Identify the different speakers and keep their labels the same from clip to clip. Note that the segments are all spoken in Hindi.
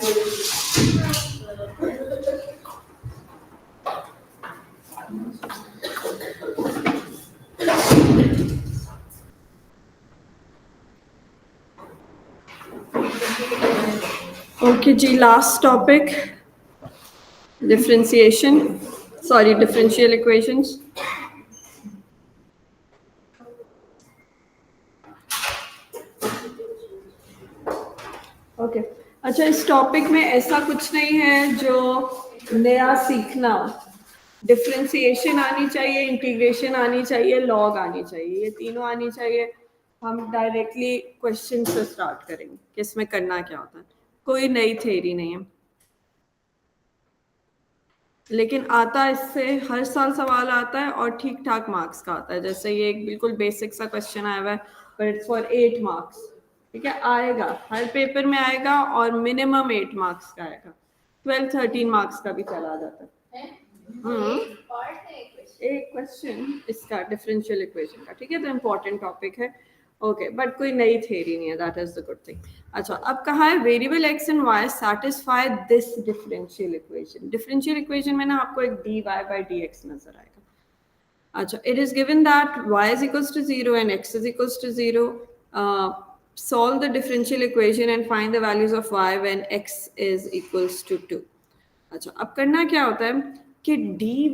Speaker 1: Okay जी, last topic, differential equations. Okay. अच्छा, इस टॉपिक में ऐसा कुछ नहीं है जो नया सीखना। डिफरेंशिएशन आनी चाहिए, इंटीग्रेशन आनी चाहिए, लॉग आनी चाहिए, ये तीनों आनी चाहिए। हम डायरेक्टली क्वेश्चन से स्टार्ट करेंगे कि इसमें करना क्या होता है। कोई नई थ्योरी नहीं है, लेकिन आता इससे हर साल सवाल आता है और ठीक ठाक मार्क्स का आता है। जैसे ये एक बिल्कुल बेसिक सा क्वेश्चन आया हुआ है, बट इट्स फॉर 8 मार्क्स। ठीक है, आएगा हर पेपर में आएगा और मिनिमम 8 मार्क्स का आएगा। 12-13 मार्क्स का भी चला जाता है। एक क्वेश्चन इसका डिफरेंशियल इक्वेशन का, ठीक है, तो इम्पोर्टेंट टॉपिक है। ओके, बट कोई नई थ्योरी नहीं है, that is the good thing. अच्छा, अब कहा है variable x and y satisfy this differential equation. Differential equation में ना आपको एक d y by d x नजर आएगा। अच्छा, it is given that y is equals to 0 and x is equals to 0. Solve the differential equation and find the values of y when x is equals to 2. अच्छा, अब करना क्या होता है कि dy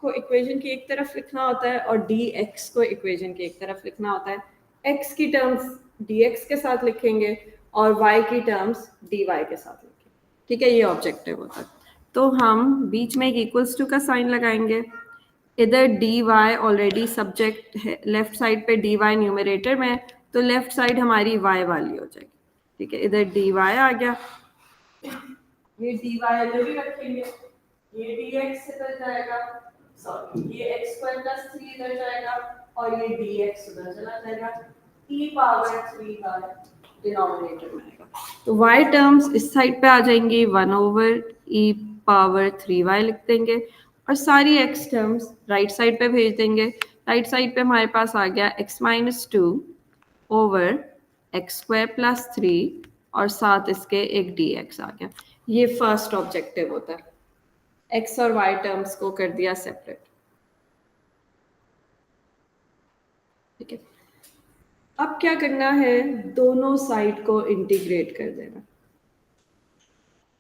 Speaker 1: को इक्वेशन की एक तरफ लिखना होता है और dx को इक्वेशन की एक तरफ लिखना होता है। x की टर्म्स dx के साथ लिखेंगे और y की टर्म्स dy के साथ लिखेंगे। ठीक है, ये ऑब्जेक्टिव होता है। तो हम बीच में एक इक्वल्स टू का साइन लगाएंगे। इधर डी वाई ऑलरेडी सब्जेक्ट है, लेफ्ट साइड पे डी वाई न्यूमरेटर में, तो लेफ्ट साइड हमारी वाई वाली हो जाएगी। ठीक है, इधर डी वाई आ गया, ये डी वाई इधर भी रखेंगे, ये डी एक्स इधर जाएगा, सॉरी ये एक्स स्क्वायर प्लस 3 इधर जाएगा और ये डी एक्स उधर चला जाएगा। ई पावर 3 वाई डिनोमिनेटर में आएगा, तो वाई टर्म्स इस साइड पे आ जाएंगी, 1 ओवर ई पावर 3 वाई लिख देंगे और सारी एक्स टर्म्स राइट साइड पे भेज देंगे। राइट साइड पे हमारे पास आ गया x minus 2 over x square plus 3 और साथ इसके एक डी एक्स आ गया। ये फर्स्ट ऑब्जेक्टिव होता है, एक्स और वाई टर्म्स को कर दिया सेपरेट। ठीक है, अब क्या करना है, दोनों साइड को इंटीग्रेट कर देना।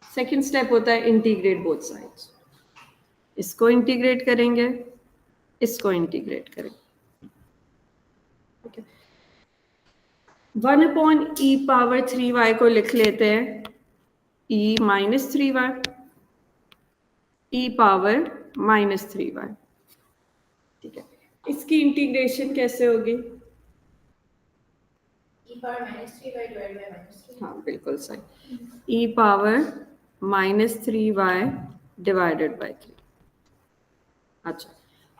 Speaker 1: सेकंड स्टेप होता है इंटीग्रेट बोथ साइड्स। इसको इंटीग्रेट करेंगे, इसको इंटीग्रेट करेंगे। ठीक है, 1 अपॉन ई पावर 3 वाई को लिख लेते हैं e minus 3 y, e power minus 3 y. ठीक है, इसकी इंटीग्रेशन कैसे होगी? हाँ बिल्कुल सही, e power minus 3 y divided by 3। अच्छा,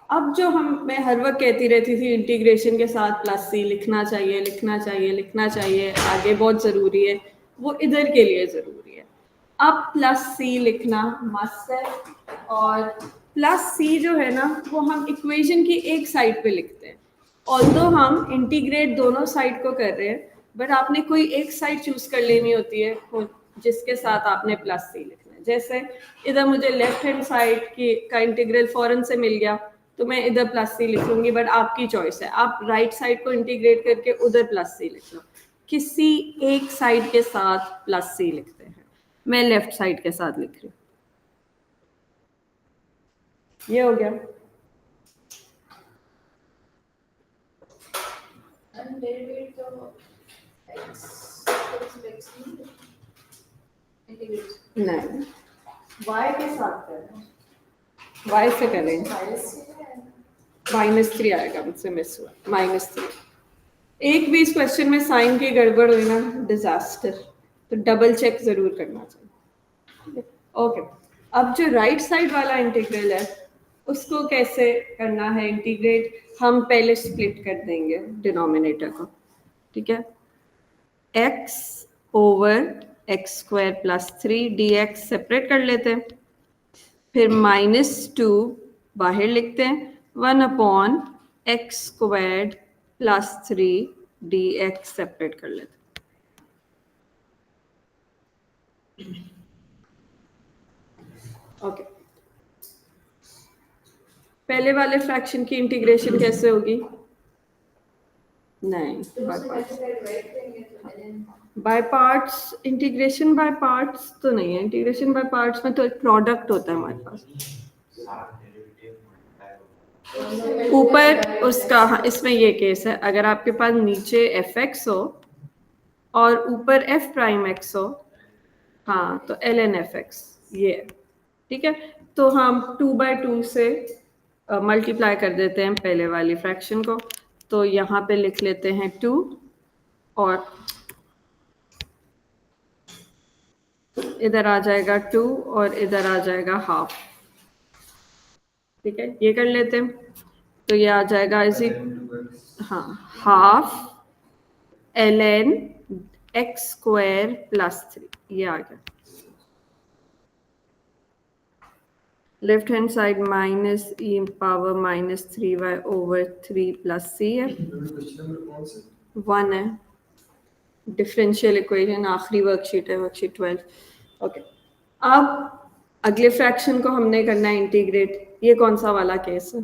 Speaker 1: अब जो मैं हर वक्त कहती रहती थी इंटीग्रेशन के साथ प्लस सी लिखना चाहिए, लिखना चाहिए, लिखना चाहिए, आगे बहुत ज़रूरी है, वो इधर के लिए ज़रूरी है। अब प्लस सी लिखना मस्त है, और प्लस सी जो है ना वो हम इक्वेशन की एक साइड पे लिखते हैं। ऑल्दो हम इंटीग्रेट दोनों साइड को कर रहे हैं, बट आपने कोई एक साइड चूज कर लेनी होती है जिसके साथ आपने प्लस सी लिखना है। जैसे इधर मुझे लेफ्ट हैंड साइड की का इंटीग्रल फौरन से मिल गया तो मैं इधर प्लस सी लिख लूंगी, बट आपकी चॉइस है, आप राइट साइड को इंटीग्रेट करके उधर प्लस सी लिख लो। किसी एक साइड के साथ प्लस सी लिखते हैं, मैं लेफ्ट साइड के साथ लिख रही हूँ। ये हो गया। नहीं, y के साथ करें, y से करें, -3 आएगा, मुझसे मिस हुआ, -3। एक भी इस क्वेश्चन में साइन की गड़बड़ हुई ना, डिजास्टर, तो डबल चेक जरूर करना चाहिए। ओके, अब जो राइट साइड वाला इंटीग्रल है उसको कैसे करना है इंटीग्रेट, हम पहले स्प्लिट कर देंगे डिनोमिनेटर को। ठीक है, x over x square plus 3 D x separate कर लेते हैं, फिर -2 बाहर लिखते हैं, 1 upon x square plus 3 D x separate कर लेते हैं। ओके, पहले वाले फ्रैक्शन की इंटीग्रेशन कैसे होगी? नहीं, by parts, integration by parts तो नहीं है। इंटीग्रेशन बाय पार्ट्स में तो एक प्रोडक्ट होता है हमारे पास ऊपर उसका। हाँ, इसमें ये केस है, अगर आपके पास नीचे एफ एक्स हो और ऊपर एफ प्राइम एक्स हो, हाँ, तो एल एन एफ एक्स ये है। ठीक है, तो हम 2/2 से मल्टीप्लाई कर देते हैं पहले वाली फ्रैक्शन को। तो यहाँ पे लिख लेते हैं 2 और इधर आ जाएगा 2 और इधर आ जाएगा हाफ। ठीक है, ये कर लेते हैं। तो ये आ जाएगा इसी, हाँ, half l n x square plus 3, ये आ गया। Left hand side minus e power -3y/3 plus c है, 1 है। डिफरेंशियल इक्वेशन आखिरी वर्कशीट है, वर्कशीट 12। ओके, अब अगले फ्रैक्शन को हमने करना है इंटीग्रेट। ये कौन सा वाला केस है?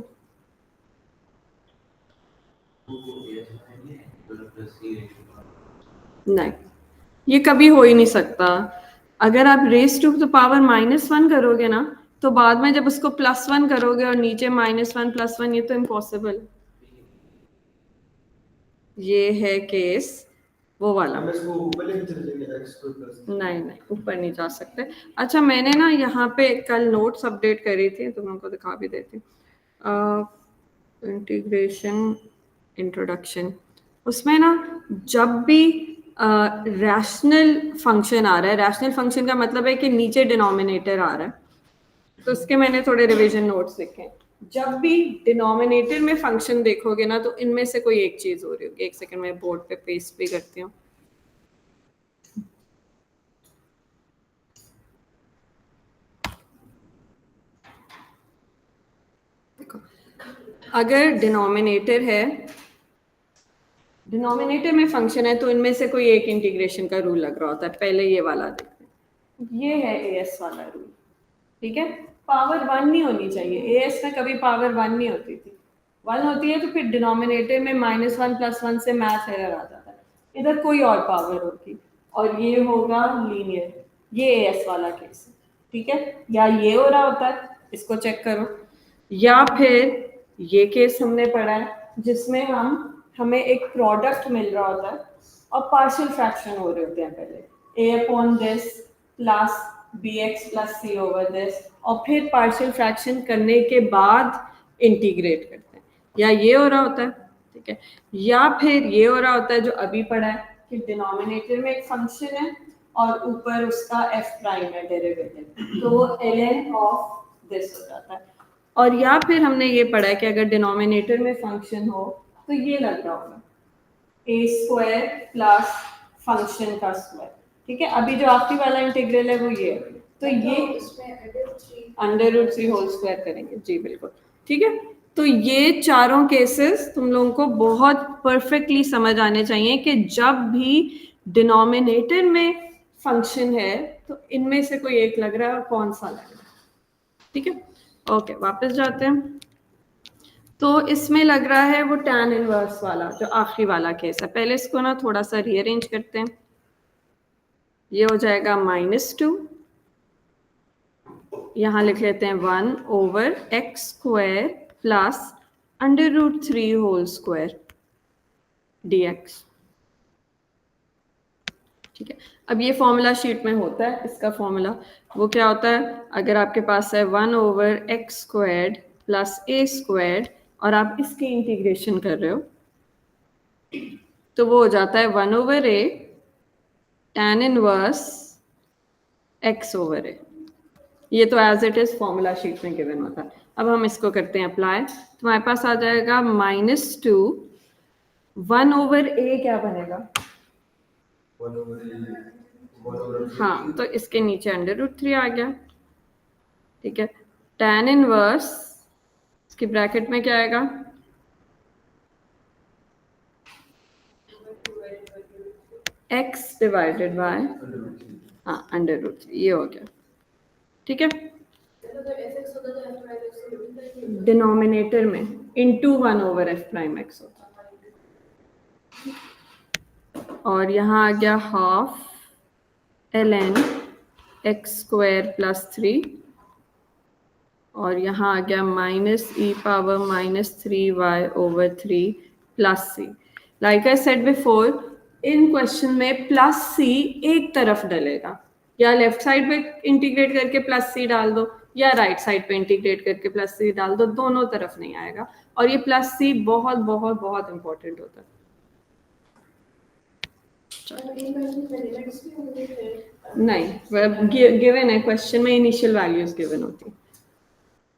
Speaker 1: नहीं, ये कभी हो ही नहीं सकता। अगर आप रेस टू द पावर -1 करोगे ना, तो बाद में जब उसको +1 करोगे और नीचे -1 +1, ये तो इम्पॉसिबल। ये है केस वो वाला। नहीं नहीं, ऊपर नहीं जा सकते। अच्छा, मैंने ना यहाँ पे कल नोट्स अपडेट करी थी, तो मैं उनको दिखा भी देती हूँ। इंटीग्रेशन इंट्रोडक्शन, उसमें ना जब भी रैशनल फंक्शन आ रहा है, रैशनल फंक्शन का मतलब है कि नीचे डिनोमिनेटर आ रहा है, तो उसके मैंने थोड़े रिवीजन नोट्स लिखे हैं। जब भी डिनोमिनेटर में फंक्शन देखोगे ना, तो इनमें से कोई एक चीज हो रही होगी। एक सेकंड में बोर्ड पे पेस्ट भी करती हूँ। देखो, अगर डिनोमिनेटर है, डिनोमिनेटर में फंक्शन है, तो इनमें से कोई एक इंटीग्रेशन का रूल लग रहा होता है। पहले ये वाला देखते हैं, ये है एएस वाला रूल। ठीक है, पावर 1 नहीं होनी चाहिए। एएस में कभी पावर 1 नहीं होती थी। 1 होती है तो फिर डिनोमिनेटर में -1 +1 से मैथ एरर आ जाता है। इधर कोई और पावर होती और ये होगा लीनियर। ये एएस वाला केस है। ठीक है, या ये हो रहा होता है, इसको चेक करो, या फिर ये केस हमने पढ़ा है जिसमें हमें एक प्रोडक्ट मिल रहा होता है और पार्शियल फ्रैक्शन हो रहे होते हैं। पहले a upon this plus bx plus c over this, और फिर पार्शियल फ्रैक्शन करने के बाद इंटीग्रेट करते हैं। या ये हो रहा होता है, ठीक है, या फिर ये हो रहा होता है जो अभी पढ़ा है कि डिनोमिनेटर में एक फंक्शन है और ऊपर उसका f प्राइम है डेरिवेटिव, तो वो ln ऑफ दिस हो जाता है। और या फिर हमने ये पढ़ा है कि अगर डिनोमिनेटर में फंक्शन हो तो ये लग रहा होगा ए स्क्वायर प्लस फंक्शन का स्क्वायर। ठीक है, अभी जो आखिरी वाला इंटीग्रल है वो ये है, तो ये √3 होल स्क्वायर करेंगे। जी बिल्कुल, ठीक है। तो ये चारों केसेस तुम लोगों को बहुत परफेक्टली समझ आने चाहिए कि जब भी डिनोमिनेटर में फंक्शन है तो इनमें से कोई एक लग रहा है और कौन सा लग रहा है। ठीक है, ओके, वापस जाते हैं। तो इसमें लग रहा है वो tan इनवर्स वाला जो आखिरी वाला केस है। पहले इसको ना थोड़ा सा रीअरेंज करते हैं। ये हो जाएगा -2, यहाँ लिख लेते हैं 1/x square plus √3 whole square dx। ठीक है, अब ये फॉर्मूला शीट में होता है। इसका फॉर्मूला वो क्या होता है, अगर आपके पास है 1/x squared plus a squared और आप इसकी इंटीग्रेशन कर रहे हो, तो वो हो जाता है 1/a tan इनवर्स x/a। ये तो as it is formula sheet में गिवन होता है। अब हम इसको करते हैं अप्लाई, तो हमारे पास आ जाएगा -2 1/a क्या बनेगा, हाँ, तो इसके नीचे √3 आ गया। ठीक है, tan इनवर्स इसकी ब्रैकेट में क्या आएगा, x डिवाइडेड बाय हाँ √3 ये हो गया, ठीक है। डिनोमिनेटर में इंटू 1/f'(x) होता है, और यहाँ आ गया हाफ ln x² + 3, और यहाँ आ गया -e⁻³ + c। Like I said before, in question में +c एक तरफ डलेगा, या लेफ्ट साइड पे इंटीग्रेट करके +c डाल दो, या राइट साइड पे इंटीग्रेट करके +c डाल दो, दोनों तरफ नहीं आएगा। और ये +c बहुत बहुत बहुत इंपॉर्टेंट होता है। नहीं, गिवन है क्वेश्चन में, इनिशियल वैल्यूज गिवन होती है,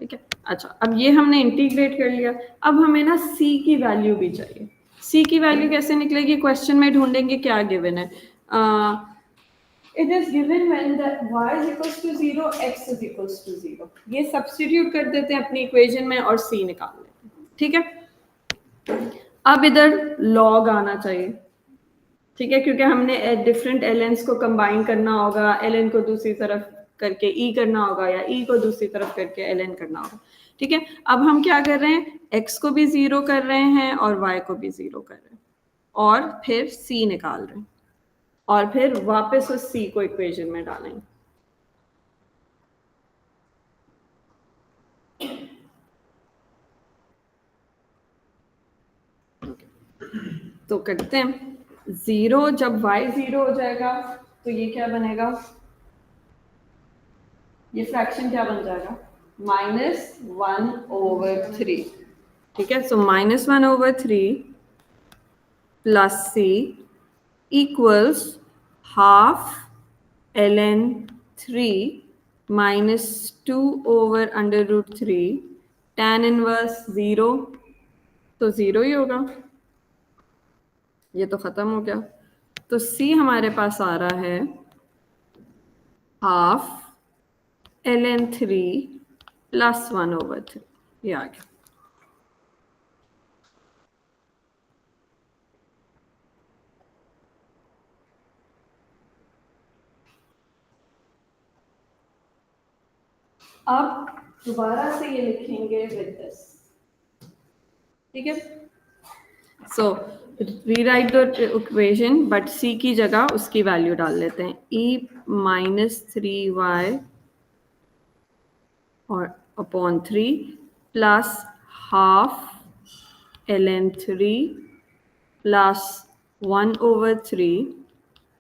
Speaker 1: ठीक है। अच्छा, अब ये हमने इंटीग्रेट कर लिया, अब हमें ना c की वैल्यू भी चाहिए। c की वैल्यू कैसे निकलेगी, क्वेश्चन में ढूंढेंगे क्या गिवन है। It is given when the y = 0, x = 0। ये सब्स्टिट्यूट कर देते हैं अपनी इक्वेशन में और c निकाल लेते हैं, ठीक है। अब इधर log आना चाहिए, ठीक है, क्योंकि हमने डिफरेंट ln's को कंबाइन करना होगा, ln को दूसरी तरफ करके e करना होगा, या e को दूसरी तरफ करके ln करना होगा, ठीक है। अब हम क्या कर रहे हैं, x को भी 0 कर रहे हैं और y को भी 0 कर रहे हैं, और फिर c निकाल रहे हैं, और फिर वापस उस c को इक्वेशन में डालेंगे। तो करते हैं 0, जब y 0 हो जाएगा तो ये क्या बनेगा, ये फ्रैक्शन क्या बन जाएगा, -1/3, ठीक है। सो -1/3 + c equals half ln 3 -2/√3 tan inverse 0, तो 0 ही होगा, ये तो खत्म हो गया। तो c हमारे पास आ रहा है हाफ ln 3 + 1/3, ये आ गया। अब दोबारा से ये लिखेंगे विद दिस, ठीक है। So rewrite the equation, but c की जगह उसकी वैल्यू डाल लेते हैं, e-3y और upon 3 plus half ln 3 plus 1/3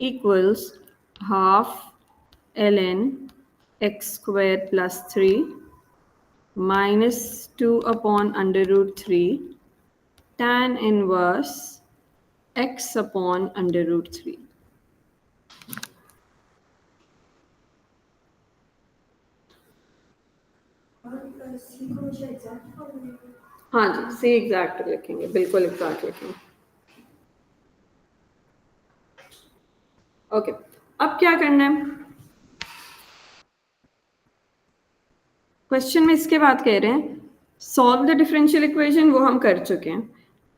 Speaker 1: equals half ln x² + 3 -2/√3 tan inverse x/√3। हाँ जी, सी एग्जैक्ट लिखेंगे, बिल्कुल एग्जैक्ट लिखेंगे। ओके, अब क्या करना है, क्वेश्चन में इसके बाद कह रहे हैं सॉल्व द डिफरेंशियल इक्वेशन, वो हम कर चुके हैं,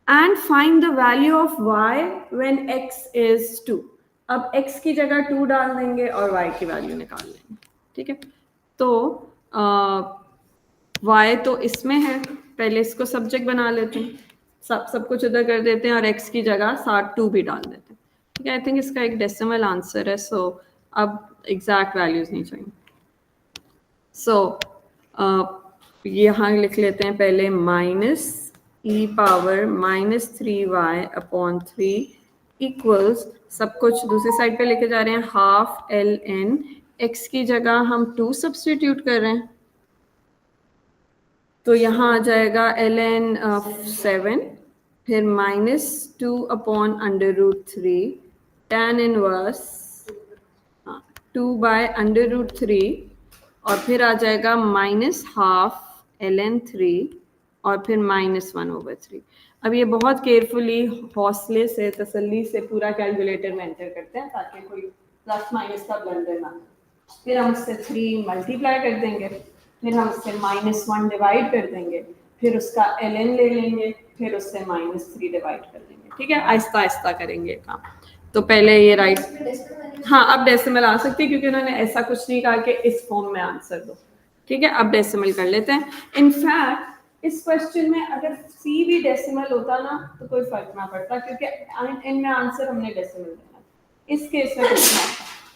Speaker 1: and find the value of y when x is 2। अब x की जगह 2 डाल देंगे और y की वैल्यू निकाल लेंगे, ठीक है। तो y तो इसमें है, पहले इसको सब्जेक्ट बना लेते हैं, सब कुछ उधर कर देते हैं और x की जगह साथ 2 भी डाल देते हैं, ठीक है। आई थिंक इसका एक डेसिमल आंसर है, सो अब एग्जैक्ट वैल्यूज नहीं चाहिए। सो यहाँ लिख लेते हैं पहले -e⁻−3y/3 इक्वल्स, सब कुछ दूसरी साइड पे लेके जा रहे हैं, हाफ ln x की जगह हम 2 सब्सटीट्यूट कर रहे हैं, तो यहाँ आ जाएगा ln 7, फिर -2/√3 tan इनवर्स 2/√3, और फिर आ जाएगा -½ ln 3 और फिर -1/3। अब ये बहुत केयरफुली, हौसले से, तसल्ली से पूरा कैलकुलेटर में एंटर करते हैं ताकि कोई प्लस माइनस का ब्लंडर ना हो। फिर हम उससे 3 मल्टीप्लाई कर देंगे, फिर हम उससे -1 डिवाइड कर देंगे, फिर उसका ln ले लेंगे, फिर उससे -3 डिवाइड कर देंगे, ठीक है। आहिस्ता आहिस्ता करेंगे काम। तो पहले ये राइट, हाँ अब डेसिमल आ सकती है क्योंकि उन्होंने ऐसा कुछ नहीं कहा कि इस फॉर्म में आंसर दो, ठीक है। अब डेसिमल कर लेते हैं। इनफैक्ट इस क्वेश्चन में अगर सी भी डेसिमल होता ना तो कोई फर्क ना पड़ता क्योंकि इनमें आंसर हमने डेसिमल देना, इस केस में कुछ ना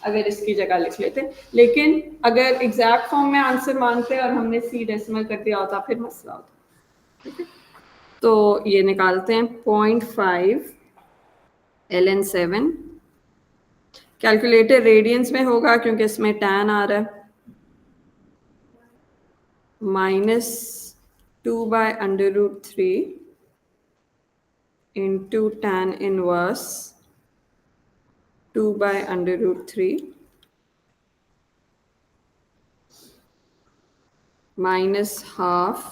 Speaker 1: अगर इसकी जगह लिख लेते, लेकिन अगर एग्जैक्ट फॉर्म में आंसर मांगते और हमने सी डेसिमल कर दिया होता फिर मसला होता, ठीक है। तो ये निकालते हैं 0.5 ln7, कैलकुलेटर रेडियंस में होगा क्योंकि इसमें tan आ रहा है, -2/√3 इंटू tan इनवर्स 2/√3 -12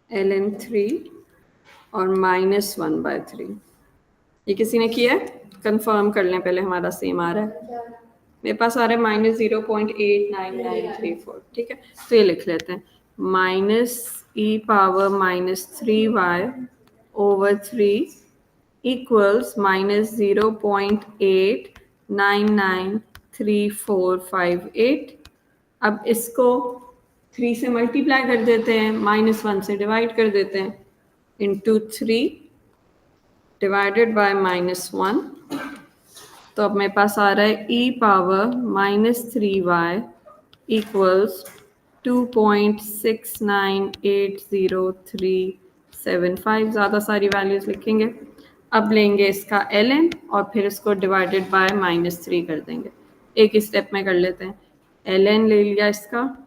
Speaker 1: ln3 और -1/3। ये किसी ने किया है? कंफर्म कर लें पहले, हमारा सेम आ रहा है। मेरे पास आ रहा है -0.89934, ठीक है। तो ये लिख लेते हैं -e⁻−3y/3 इक्वल्स -0.8993458। अब इसको 3 से मल्टीप्लाई कर देते हैं, -1 से डिवाइड कर देते हैं, इंटू 3 डिवाइडेड बाय -1। तो अब मेरे पास आ रहा है e⁻−3y इक्वल्स 2.698035। ज़्यादा सारी वैल्यूज लिखेंगे। अब लेंगे इसका ln और फिर इसको डिवाइडेड बाय -3 कर देंगे। एक ही स्टेप में कर लेते हैं। ln ले लिया इसका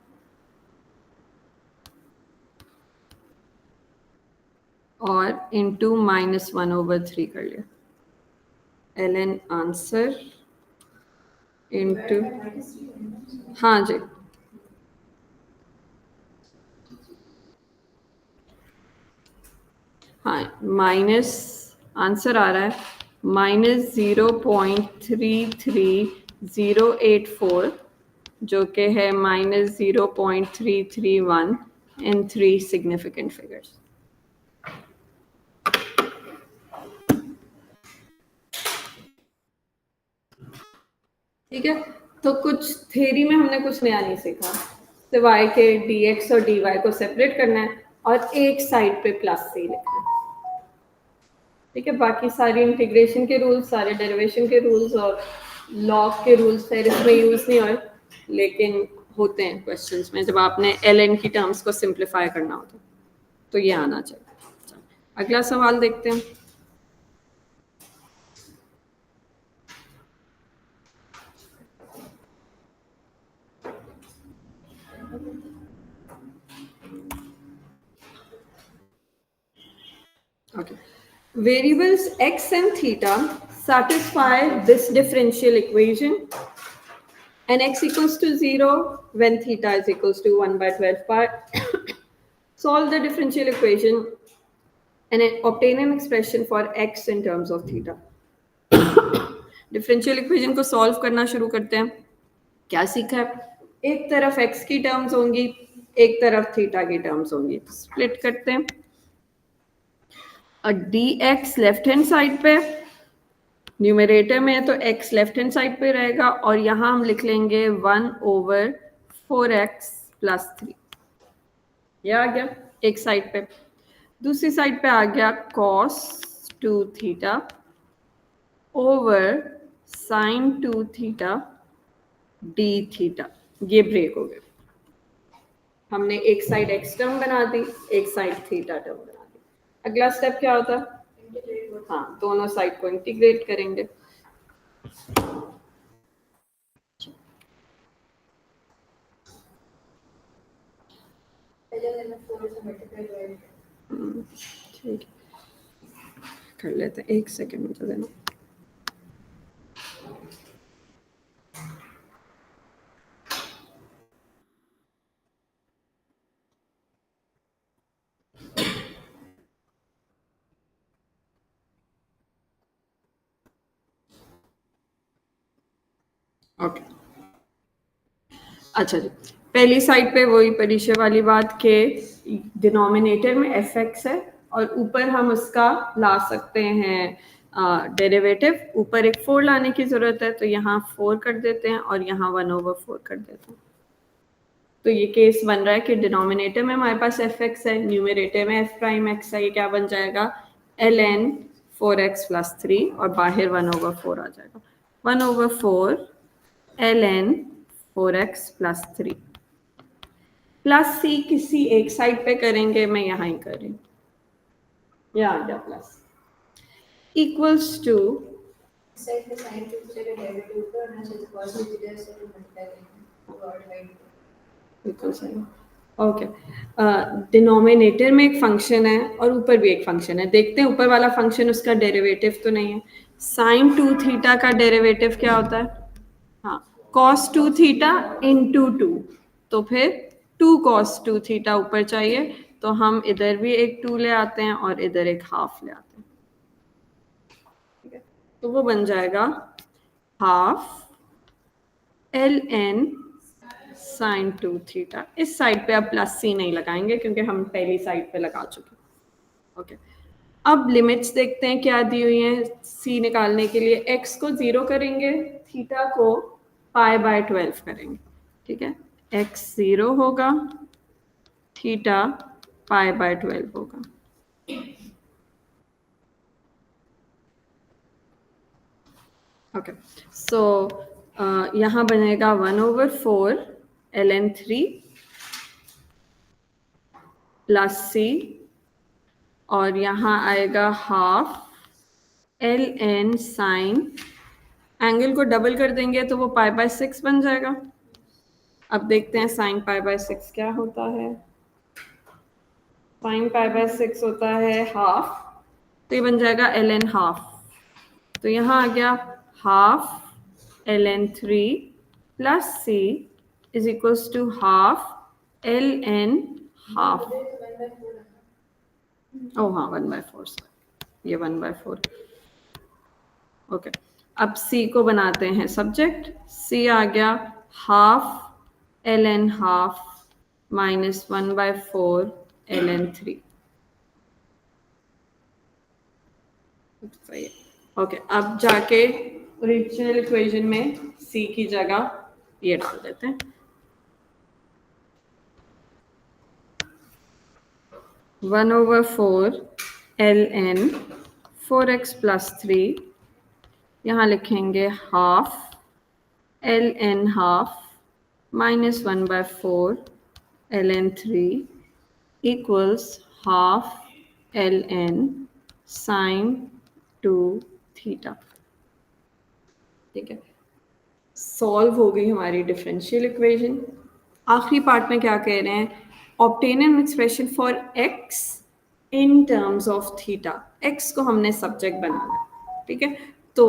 Speaker 1: और इंटू -1/3 कर लिया। ln आंसर इंटू, हाँ जी, हाँ माइनस आंसर आ रहा है -0.33084 जो कि है -0.331 इन 3 सिग्निफिकेंट फिगर्स। ठीक है, तो कुछ थ्योरी में हमने कुछ नया नहीं सीखा, सिवाय के dx और dy को सेपरेट करना है और एक साइड पे प्लस से लिखना है, ठीक है। बाकी सारी इंटीग्रेशन के रूल्स, सारे डेरिवेशन के रूल्स और लॉग के रूल्स फिर इसमें यूज नहीं हुए, लेकिन होते हैं क्वेश्चंस में जब आपने ln की टर्म्स को सिंप्लीफाई करना होता है, तो ये आना चाहिए। अगला सवाल देखते हैं। Okay. Variables x and theta satisfy this differential equation, and x equals to 0 when theta is equals to 1/12 pi. Solve the differential equation and obtain an expression for x in terms of theta. Differential equation को सॉल्व करना शुरू करते हैं। क्या सीखा है? एक तरफ x की टर्म्स होंगी, एक तरफ थीटा की टर्म्स होंगी, तो स्प्लिट करते हैं। और dx लेफ्ट हैंड साइड पे, न्यूमरेटर में है तो x लेफ्ट हैंड साइड पे रहेगा और यहाँ हम लिख लेंगे 1/4x + 3। ये आ गया एक साइड पे। दूसरी साइड पे आ गया cos 2 theta over sin 2 theta d theta. ये ब्रेक हो गया, हमने एक साइड x टर्म बना दी, एक साइड थीटा टर्म बना दी। अगला स्टेप क्या होता है? हाँ, दोनों साइड को इंटीग्रेट करेंगे। ठीक कर लेते हैं, एक सेकेंड मुझे देना। ओके, अच्छा जी, पहली साइड पे वही परिचय वाली बात के डिनोमिनेटर में एफ एक्स है और ऊपर हम उसका ला सकते हैं डेरिवेटिव। ऊपर एक 4 लाने की जरूरत है, तो यहाँ 4 कर देते हैं और यहाँ 1/4 कर देते हैं। तो ये केस बन रहा है कि डिनोमिनेटर में हमारे पास एफ एक्स है, न्यूमरेटर में एफ प्राइम एक्स है। ये क्या बन जाएगा, ln 4x + 3 और बाहर 1/4 आ जाएगा। 1/4 ln 4x + 3 प्लस सी किसी एक साइड पे करेंगे, मैं यहाँ ही कर रही हूँ, ये आ गया प्लस, इक्वल्स टू
Speaker 2: साइड पे साइन टू से डेरिवेटिव ऊपर आना चाहिए, cos भी इधर से तो मल्टीप्लाई करेंगे तो और डिवाइड
Speaker 1: बिल्कुल सही। ओके, डिनोमिनेटर में एक फंक्शन है और ऊपर भी एक फंक्शन है। देखते हैं ऊपर वाला फंक्शन उसका डेरिवेटिव तो नहीं है। साइन 2 थीटा का डेरिवेटिव क्या होता है, हाँ, cos 2 थीटा इंटू 2, तो फिर 2 cos 2 थीटा ऊपर चाहिए, तो हम इधर भी एक 2 ले आते हैं और इधर एक हाफ ले आते हैं। ठीक है, तो वो बन जाएगा हाफ ln साइन 2 थीटा। इस साइड पे अब प्लस सी नहीं लगाएंगे क्योंकि हम पहली साइड पे लगा चुके। ओके, अब लिमिट्स देखते हैं क्या दी हुई हैं सी निकालने के लिए। एक्स को 0 करेंगे, थीटा को π/12 करेंगे। ठीक है, एक्स 0 होगा, थीटा π/12 होगा। ओके, सो यहाँ बनेगा 1/4 ln 3 प्लस सी, और यहाँ आएगा हाफ ln साइन, एंगल को डबल कर देंगे तो वो π/6 बन जाएगा। अब देखते हैं साइन π/6 क्या होता है। साइन π/6 होता है हाफ, तो ये बन जाएगा ln हाफ। तो यहाँ आ गया half ln 3 plus C is equals to half ln half. ओ हाँ, 1/4, ये 1/4। ओके, अब c को बनाते हैं सब्जेक्ट। c आ गया half ln half minus 1/4 ln 3। सही है। ओके, अब जाके ओरिजिनल इक्वेशन में c की जगह ये डाल देते हैं। 1/4 ln 4x + 3, यहाँ लिखेंगे half ln half minus 1/4 ln 3 equals half ln sine 2 theta. ठीक है, सॉल्व हो गई हमारी डिफरेंशियल इक्वेशन। आखिरी पार्ट में क्या कह रहे हैं, obtain an expression for x in terms of theta. x को हमने सब्जेक्ट बनाना है। ठीक है, तो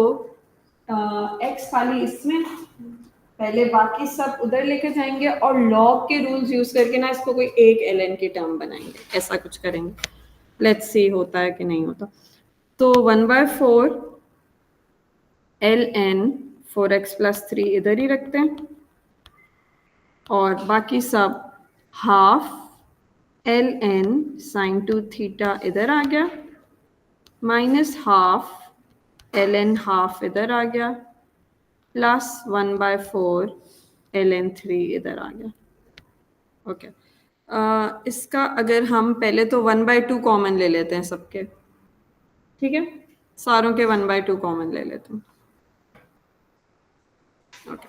Speaker 1: x खाली इसमें, पहले बाकी सब उधर लेके जाएंगे और लॉग के रूल्स यूज करके ना इसको कोई एक ln की टर्म बनाएंगे, ऐसा कुछ करेंगे। लेट्स सी होता है कि नहीं होता। तो 1/4 ln 4x + 3 इधर ही रखते हैं और बाकी सब हाफ ln साइन 2 थीटा इधर आ गया, माइनस हाफ ln हाफ इधर आ गया, प्लस 1/4 ln 3 इधर आ गया। ओके, इसका अगर हम पहले तो 1/2 कॉमन ले लेते हैं सबके। ठीक है, सारों के 1/2 कॉमन ले लेते हैं। ओके,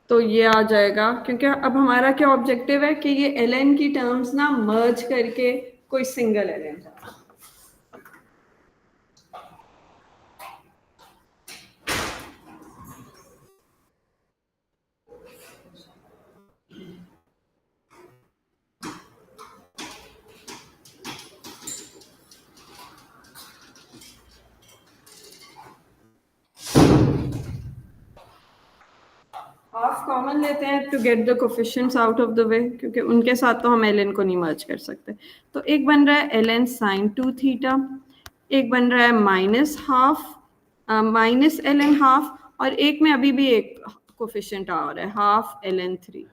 Speaker 1: तो ये आ जाएगा, क्योंकि अब हमारा क्या ऑब्जेक्टिव है कि ये ln की टर्म्स ना मर्ज करके कोई सिंगल ln जाए। हाफ कॉमन लेते हैं to get the coefficients out of the way, क्योंकि उनके साथ तो हम ln को नहीं मर्ज कर सकते। तो एक बन रहा है ln साइन 2 थीटा, एक बन रहा है minus half minus ln half, और एक में अभी भी एक कोफिशिएंट आ रहा है हाफ ln 3।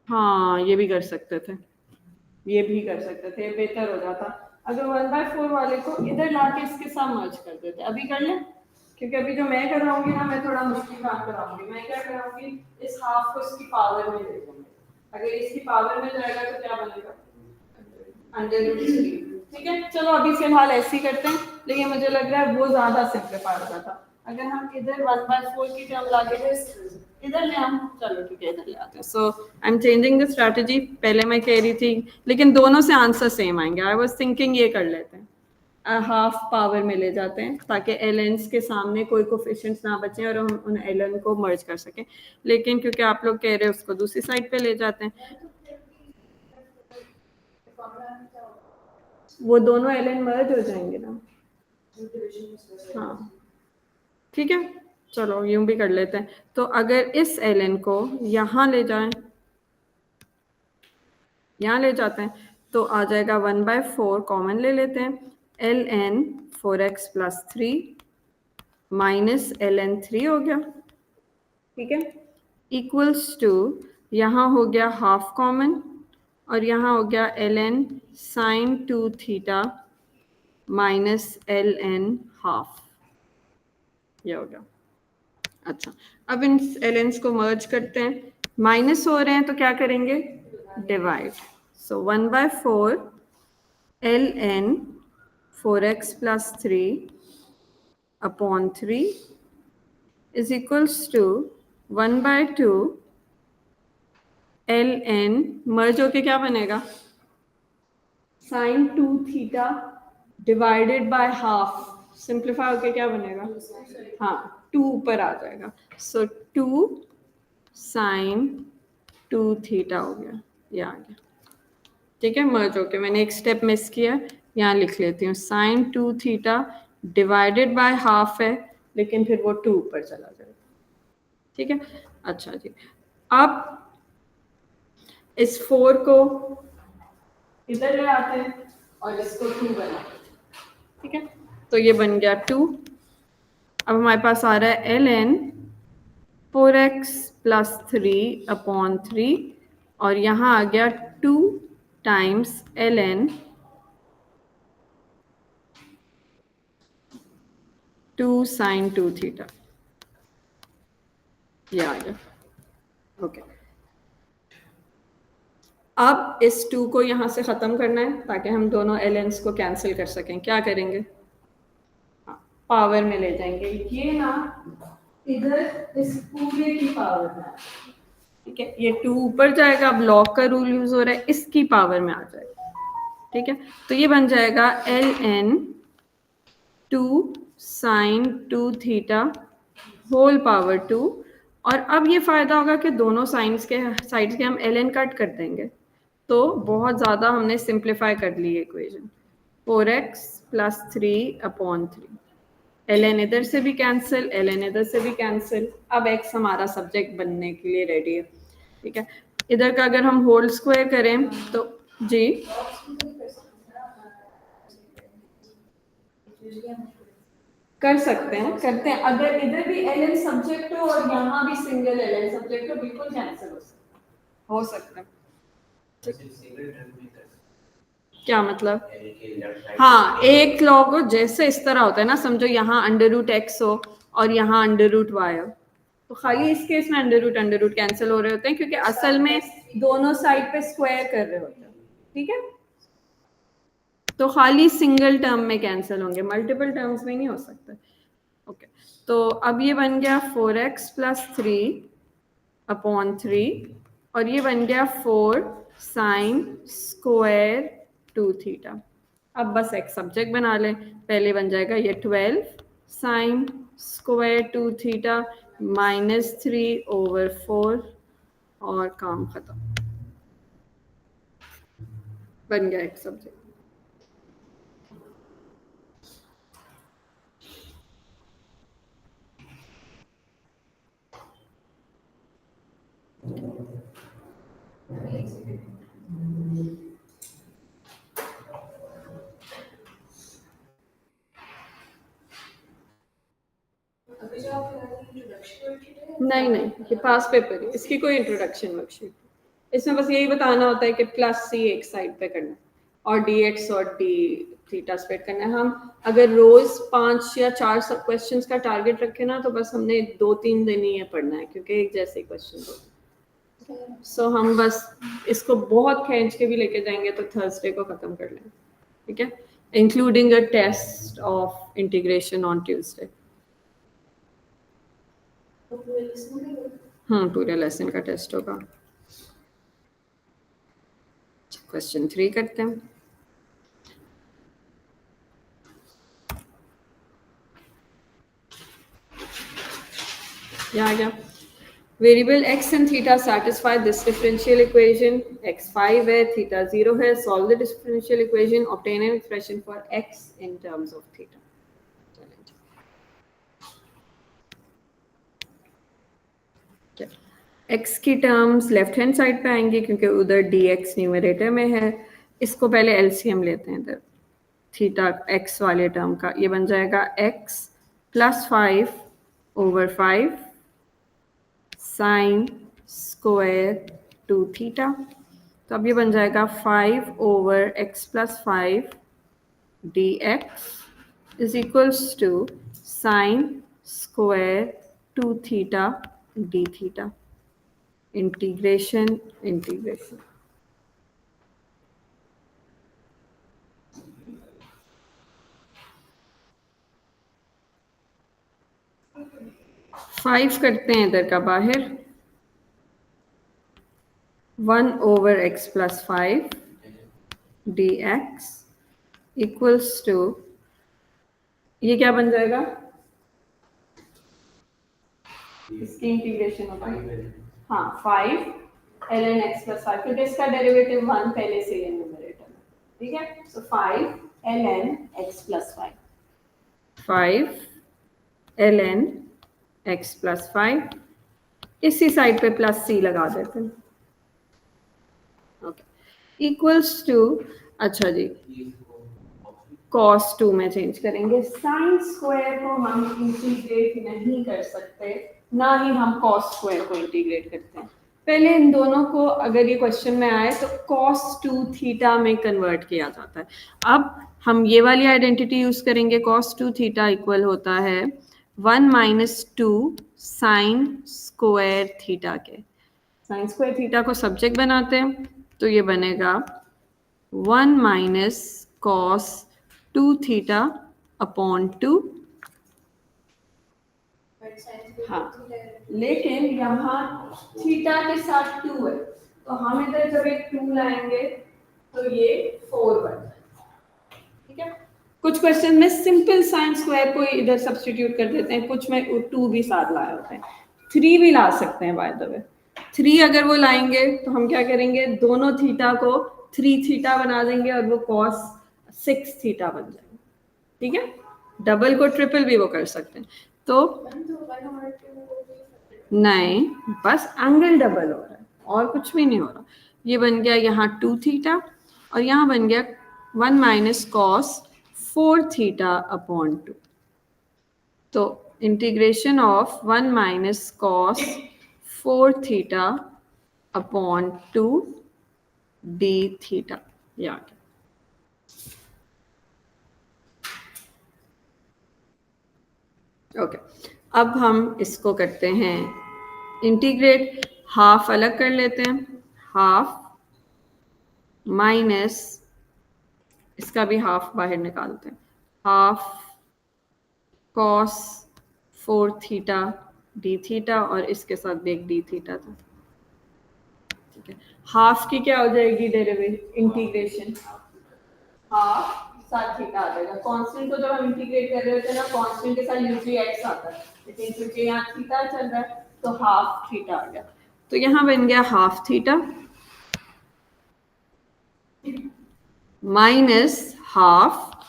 Speaker 1: हाँ, ये भी कर सकते थे। ये भी कर सकते थे, बेहतर हो जाता अगर 1/4 वाले को इधर लाके इसके साथ मर्ज कर देते। अभी कर लें, क्योंकि अभी जो मैं कराऊंगी ना, मैं थोड़ा मुश्किल काम कराऊंगी। मैं क्या कराऊंगी, इस हाफ को इसकी पावर में ले लूंगी। अगर इसकी पावर में जाएगा तो क्या बनेगा, √3। ठीक है, चलो अभी फिलहाल ऐसे ही करते हैं, लेकिन मुझे लग रहा है वो ज्यादा सिंपलीफाई हो जाता अगर हम इधर 1/4 की टर्म लाके इधर ले हम। चलो ठीक है, इधर ले आते हैं। So I am changing the strategy. पहले मैं कह रही थी, लेकिन दोनों से आंसर सेम आएंगे। आई वाज थिंकिंग ये कर लेते हैं, हाफ पावर में ले जाते हैं ताकि एलएनस के सामने कोई कोफिशिएंट्स ना बचे और हम उन एलएन को मर्ज कर सकें। लेकिन क्योंकि आप लोग कह रहे हैं उसको दूसरी साइड पे ले जाते हैं, वो दोनों एलएन मर्ज हो जाएंगे ना। हाँ ठीक है, चलो यूं भी कर लेते हैं। तो अगर इस एलएन को यहाँ ले जाएं, यहाँ ले जाते हैं, तो आ जाएगा 1/4 कॉमन ले लेते हैं। ln 4x + 3 माइनस ln 3 हो गया, ठीक है, इक्वल्स टू यहाँ हो गया हाफ कॉमन और यहाँ हो गया ln sin 2 theta minus ln half, ये हो गया। अच्छा, अब इन एलेंस को मर्ज करते हैं। माइनस हो रहे हैं तो क्या करेंगे, divide. So 1/4 ln 4x + 3 upon 3 is equals to 1/2 ln, merge होके क्या बनेगा, sin 2 theta divided by half, simplify होके क्या बनेगा, हाँ 2 ऊपर आ जाएगा। सो 2 sin 2 थीटा हो गया, ये आ गया। ठीक है, मर्ज होके मैंने एक स्टेप मिस किया, यहाँ लिख लेती हूँ। sin 2 theta divided by half है, लेकिन फिर वो 2 ऊपर चला जाएगा। ठीक है, अच्छा जी, अब इस 4 को इधर ले आते हैं और इसको 2 बनाते हैं। ठीक है, तो ये बन गया 2। अब हमारे पास आ रहा है ln 4x + 3 अपॉन 3 और यहाँ आ गया 2 टाइम्स ln 2 sin 2 थीटा, ये आ गया। ओके, अब इस 2 को यहाँ से ख़त्म करना है ताकि हम दोनों एलेंस को कैंसिल कर सकें। क्या करेंगे, पावर में ले जाएंगे, ये ना इधर इस पूरे की पावर में, ठीक है, ये 2 ऊपर जाएगा। अब लॉग का रूल यूज हो रहा है, इसकी पावर में आ जाएगा। ठीक है, तो ये बन जाएगा ln 2 sin 2 theta whole power 2। और अब ये फायदा होगा कि दोनों साइड्स के हम ln कट कर देंगे, तो बहुत ज़्यादा हमने सिंप्लीफाई कर ली इक्वेशन। 4x + 3 अपॉन 3, ln इधर से भी कैंसिल, ln इधर से भी कैंसिल। अब x हमारा सब्जेक्ट बनने के लिए रेडी है। ठीक है, इधर का अगर हम होल स्क्वायर करें तो जी कर सकते हैं, करते हैं। अगर इधर भी ln सब्जेक्ट हो और यहाँ भी सिंगल ln सब्जेक्ट हो, बिल्कुल कैंसिल हो सकता है। क्या मतलब, हाँ एक लॉग हो, जैसे इस तरह होता है ना, समझो यहाँ √x हो और यहाँ √y हो, तो खाली इस केस में अंडर रूट कैंसिल हो रहे होते हैं, क्योंकि असल में दोनों साइड पे स्क्वायर कर रहे होते हैं। ठीक है, तो खाली सिंगल टर्म में कैंसिल होंगे, मल्टीपल टर्म्स में नहीं हो सकता। ओके, तो अब ये बन गया 4x + 3 अपॉन 3 और ये बन गया 4 sin स्क्वायर 2 थीटा। अब बस एक सब्जेक्ट बना लें, पहले बन जाएगा ये 12 sin स्क्वायर 2 थीटा -3/4 और काम खत्म, बन गया एक सब्जेक्ट। नहीं नहीं, ये पास पेपर है, इसकी कोई इंट्रोडक्शन वर्कशीट, इसमें बस यही बताना होता है कि प्लस सी एक साइड पे करना है और डी एक्स और डी थीटा स्प्रेड करना है। हम अगर रोज 5 या 4 सब क्वेश्चंस का टारगेट रखें ना तो बस हमने 2-3 दिन ही ये पढ़ना है क्योंकि एक जैसे क्वेश्चन होते। सो हम बस इसको बहुत खींच के भी लेके जाएंगे तो थर्सडे को खत्म कर लेंगे, ठीक है, including a test of integration on Tuesday.
Speaker 2: तो पूरे लिसन में
Speaker 1: पूरे लेसन का टेस्ट होगा। क्वेश्चन 3 करते हैं। क्या आ गया? Variable x and theta satisfy this differential equation। x 5 है, थीटा 0 है। Solve the differential equation, obtain an expression for x in terms of theta। x की टर्म्स लेफ्ट हैंड साइड पे आएंगी क्योंकि उधर dx न्यूमरेटर में है। इसको पहले एलसीएम लेते हैं इधर थीटा x वाले टर्म का। ये बन जाएगा x plus 5 over 5 sine square 2 theta. तो अब ये बन जाएगा 5 over x plus 5 dx is equals to sine square 2 theta d theta. Integration integration 5 करते हैं इधर का बाहर 1 over x plus 5 dx equals to ये क्या बन जाएगा? इसकी इंटीग्रेशन होगा हाँ 5 ln x प्लस 5 क्योंकि इसका डेरिवेटिव 1 पहले से ही न्यूमरेटर में, ठीक है। सो 5 ln x plus 5 ln x plus 5 इसी साइड पे प्लस सी लगा देते हैं, ओके, इक्वल्स टू अच्छा जी cos 2 में चेंज करेंगे। साइन स्क्वायर को हम इंटीग्रेट नहीं कर सकते, ना ही हम cos स्क्वायर को इंटीग्रेट करते हैं। पहले इन दोनों को अगर ये क्वेश्चन में आए तो cos 2 थीटा में कन्वर्ट किया जाता है। अब हम ये वाली आइडेंटिटी यूज करेंगे। cos 2 थीटा इक्वल होता है 1 माइनस 2 साइन स्क्वायर थीटा के। साइन स्क्वायर थीटा को सब्जेक्ट बनाते हैं तो ये बनेगा 1 माइनस cos 2 थीटा अपॉन 2। हाँ, लेकिन यहाँ थीटा के साथ 2 है तो हम इधर जब एक 2 लाएंगे तो ये 4 बन जाएगा, ठीक है। कुछ क्वेश्चन में सिंपल साइन स्क्वायर को इधर सब्स्टिट्यूट कर देते हैं, कुछ में 2 भी साथ लाए होते हैं। 3 भी ला सकते हैं बाय द वे। 3 अगर वो लाएंगे तो हम क्या करेंगे, दोनों थीटा को 3 थीटा बना देंगे और वो cos 6 थीटा बन जाएगा, ठीक है। डबल को ट्रिपल भी वो कर सकते हैं। तो नहीं, बस एंगल डबल हो रहा है और कुछ भी नहीं हो रहा। ये बन गया यहाँ 2 थीटा और यहाँ बन गया 1 माइनस cos 4 थीटा अपॉन 2। तो integration of 1 minus cos 4 theta upon 2 d theta याद। ओके, अब हम इसको करते हैं इंटीग्रेट। हाफ अलग कर लेते हैं, हाफ माइनस इसका भी हाफ बाहर निकालते हैं, half cos 4 theta d theta और इसके साथ भी एक d थीटा था, ठीक है। हाफ की क्या हो जाएगी डेरिवेटिव इंटीग्रेशन, हाफ साथ थीटा आ जाएगा। कांस्टेंट को जब हम इंटीग्रेट कर रहे होते हैं ना, कांस्टेंट के साथ यूजुअली x आता है, लेकिन क्योंकि यहाँ थीटा चल रहा है तो हाफ थीटा आ गया। तो यहाँ बन गया half theta minus half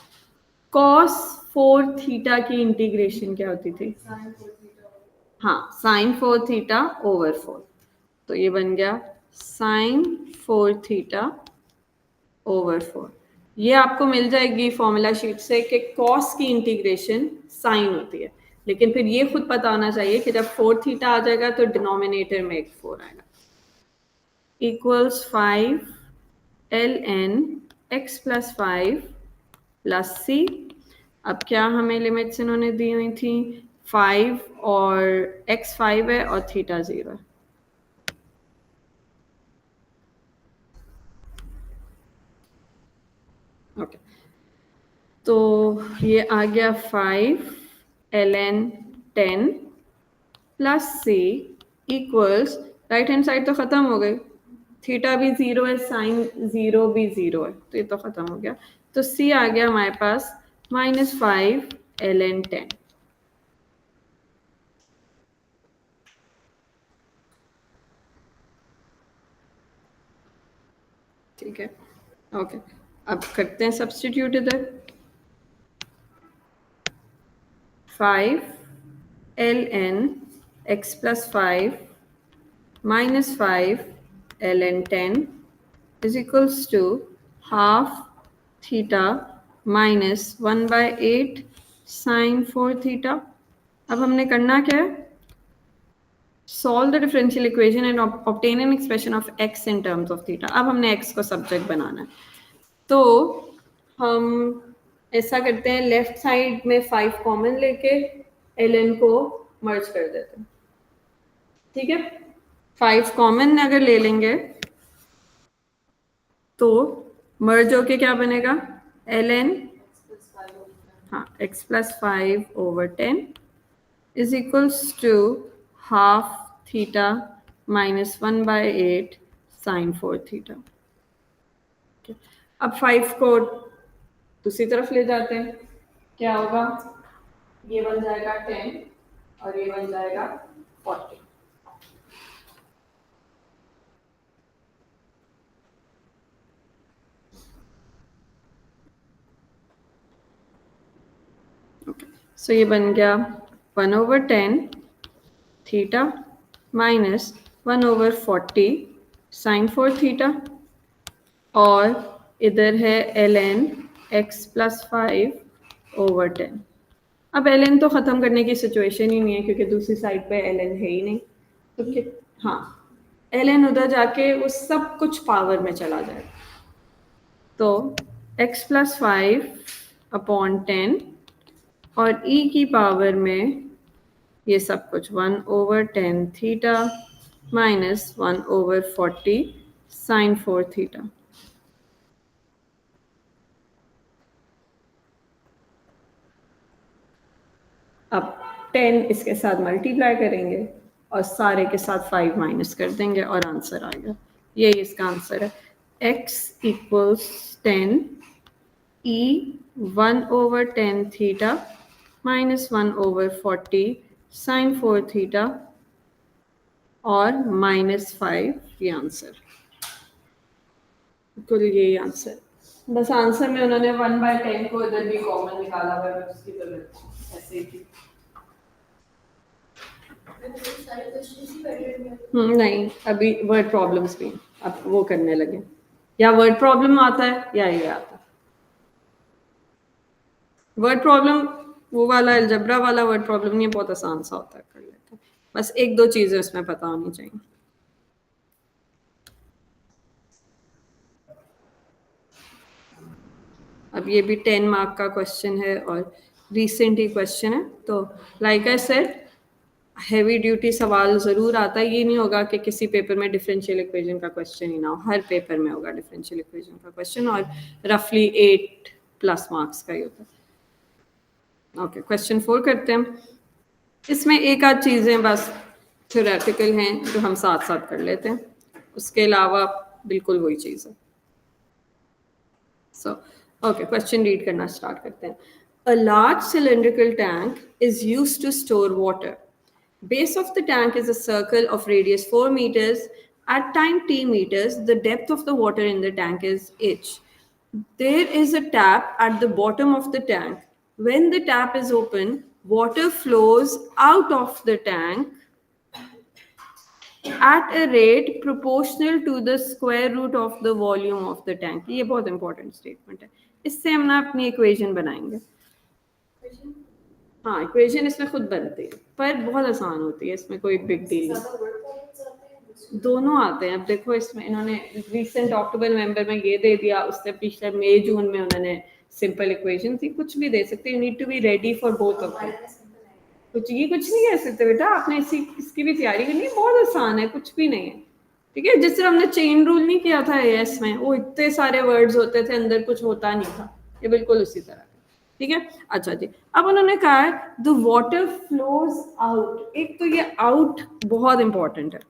Speaker 1: cos 4 theta की इंटीग्रेशन क्या होती थी, हाँ साइन 4 थीटा ओवर 4। तो ये बन गया साइन 4 थीटा ओवर 4। ये आपको मिल जाएगी फॉर्मूला शीट से कि cos की इंटीग्रेशन साइन होती है, लेकिन फिर ये खुद पता होना चाहिए कि जब 4 थीटा आ जाएगा तो डिनोमिनेटर में एक 4 आएगा। Equals 5 ln x plus 5 plus c। अब क्या हमें लिमिट्स इन्होंने दी हुई थी, 5 और x 5 है और थीटा 0 है। ओके, तो ये आ गया 5 ln 10 plus c equals, right hand side तो खत्म हो गई, थीटा भी 0 है, साइन 0 भी 0 है, तो ये तो खत्म हो गया। तो c आ गया हमारे पास -5 ln 10। ठीक है, ओके, अब करते हैं सब्स्टिट्यूट इधर। 5 ln x plus 5 minus 5 ln 10 is equals to half theta minus 1 by 8 sin 4 theta। अब हमने करना क्या है, solve the differential equation and obtain an expression of x in terms of theta। अब हमने x को सब्जेक्ट बनाना है, तो हम ऐसा करते हैं, लेफ्ट साइड में 5 कॉमन लेके ln को मर्ज कर देते हैं। ठीक है, 5 कॉमन अगर ले लेंगे तो मर्ज होके क्या बनेगा, ln, हाँ, x plus 5 over 10 is equals to half theta minus 1 by 8 sine 4 theta. अब 5 को दूसरी तरफ ले जाते हैं, क्या होगा, ये बन जाएगा 10 और ये बन जाएगा 40। सो ये बन गया 1 over 10 theta minus 1 over 40 sine 4 theta, और इधर है ln x प्लस 5 ओवर 10। अब ln तो ख़त्म करने की सिचुएशन ही नहीं है क्योंकि दूसरी साइड पे ln है ही नहीं, तो हाँ, ln उधर जाके वो सब कुछ पावर में चला जाएगा, तो x प्लस 5 अपॉन 10 और e की पावर में ये सब कुछ 1 over 10 theta minus 1 over 40 sine 4 theta. अब 10 इसके साथ मल्टीप्लाई करेंगे और सारे के साथ 5 माइनस कर देंगे और आंसर आएगा, यही इसका आंसर है। x equals 10 e 1 over 10 theta minus 1 over 40 sine 4 theta और -5, ये आंसर, बिल्कुल यही आंसर। बस आंसर में उन्होंने 1/10 को इधर भी कॉमन निकाला हुआ है, उसकी जरूरत ऐसे ही थी। नहीं, अभी वर्ड प्रॉब्लम्स भी, अब वो करने लगे, या वर्ड प्रॉब्लम आता है या ये आता है। वर्ड प्रॉब्लम वो वाला अलजबरा वाला वर्ड प्रॉब्लम नहीं, बहुत आसान सा होता है, कर लेते हैं, बस 1-2 चीजें उसमें पता होनी चाहिए। अब ये भी 10 मार्क का क्वेश्चन है और रिसेंट ही क्वेश्चन है, तो like I said heavy duty सवाल ज़रूर आता है, ये नहीं होगा कि किसी पेपर में डिफरेंशियल इक्वेशन का क्वेश्चन ही ना हो, हर पेपर में होगा डिफरेंशियल इक्वेशन का क्वेश्चन और रफली 8+ मार्क्स का ही होता है। ओके, क्वेश्चन 4 करते हैं। इसमें एक आध चीज़ें बस थ्योरेटिकल हैं जो हम साथ साथ कर लेते हैं, उसके अलावा बिल्कुल वही चीज़ है। सो ओके, क्वेश्चन रीड करना स्टार्ट करते हैं। A large cylindrical tank is used to store water. Base of the tank is a circle of radius 4 meters. At time t meters, the depth of the water in the tank is h. There is a tap at the bottom of the tank. When the tap is open, water flows out of the tank at a rate proportional to the square root of the volume of the tank। ये बहुत इंपॉर्टेंट स्टेटमेंट है, इससे हम ना अपनी इक्वेशन बनाएंगे। हाँ, इक्वेशन इसमें खुद बनती है पर बहुत आसान होती है, इसमें कोई बिग डील नहीं। दोनों आते हैं। अब देखो इसमें इन्होंने रिसेंट अक्टूबर नवंबर में ये दे दिया, उससे पिछले मई जून में उन्होंने सिंपल इक्वेशन थी, कुछ भी दे सकते, you need to be ready for both of them. कुछ नहीं कह सकते बेटा, आपने इसकी भी तैयारी करनी है, बहुत आसान है, कुछ भी नहीं है। ठीक है, जिससे हमने चेन रूल नहीं किया था एएस में, वो इतने सारे वर्ड्स होते थे, अंदर कुछ होता नहीं था, ये बिल्कुल उसी तरह। ठीक है, अच्छा जी, अब उन्होंने कहा है द वाटर फ्लोज आउट। एक तो ये आउट बहुत इंपॉर्टेंट है,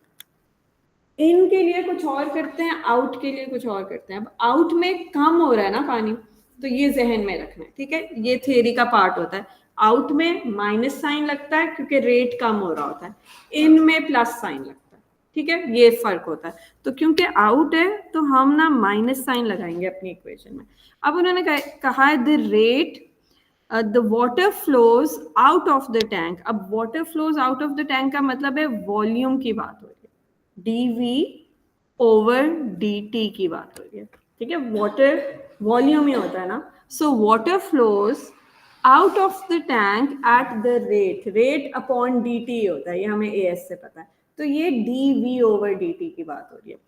Speaker 1: इन के लिए कुछ और करते हैं, आउट के लिए कुछ और करते हैं। अब आउट में कम हो रहा है ना पानी, तो ये जहन में रखना है। ठीक है, ये थियरी का पार्ट होता है। आउट में माइनस साइन लगता है क्योंकि रेट कम हो रहा होता है, इन में प्लस साइन लगता है। ठीक है, ये फर्क होता है। तो क्योंकि आउट है तो हम ना माइनस साइन लगाएंगे अपनी इक्वेशन में। अब उन्होंने कहा है the rate the water flows out of the tank. अब water flows out of the tank का मतलब है वॉल्यूम की बात हो रही है, dv ओवर dt की बात हो रही है। ठीक है, वाटर वॉल्यूम ही होता है ना, so water flows out of the tank at the rate upon dt होता है, ये हमें as से पता है, तो ये dv ओवर dt की बात हो रही है।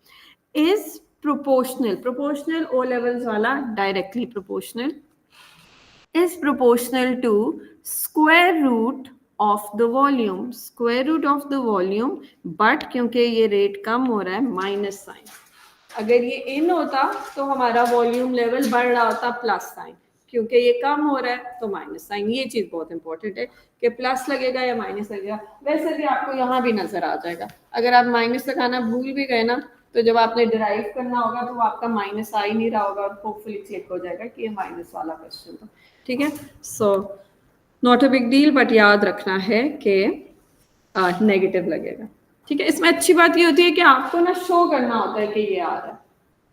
Speaker 1: इज प्रोपोर्शनल ओ लेवल्स वाला, directly proportional, is proportional to square root of the volume, square root of the volume, but क्योंकि ये रेट कम हो रहा है, माइनस साइन। अगर ये इन होता तो हमारा वॉल्यूम लेवल बढ़ रहा होता, प्लस साइन, क्योंकि ये कम हो रहा है तो माइनस साइन। ये चीज बहुत इंपॉर्टेंट है कि प्लस लगेगा या माइनस लगेगा। वैसे भी आपको यहाँ भी नजर आ जाएगा, अगर आप माइनस लगाना भूल भी गए ना, तो जब आपने डिराइव करना होगा तो आपका माइनस आ ही नहीं रहा होगा, और होपफुली क्लिक हो जाएगा कि ये माइनस वाला क्वेश्चन था। ठीक है, so not a big deal, but याद रखना है कि नेगेटिव लगेगा। ठीक है, इसमें अच्छी बात ये होती है कि आपको ना शो करना होता है कि ये आ रहा है,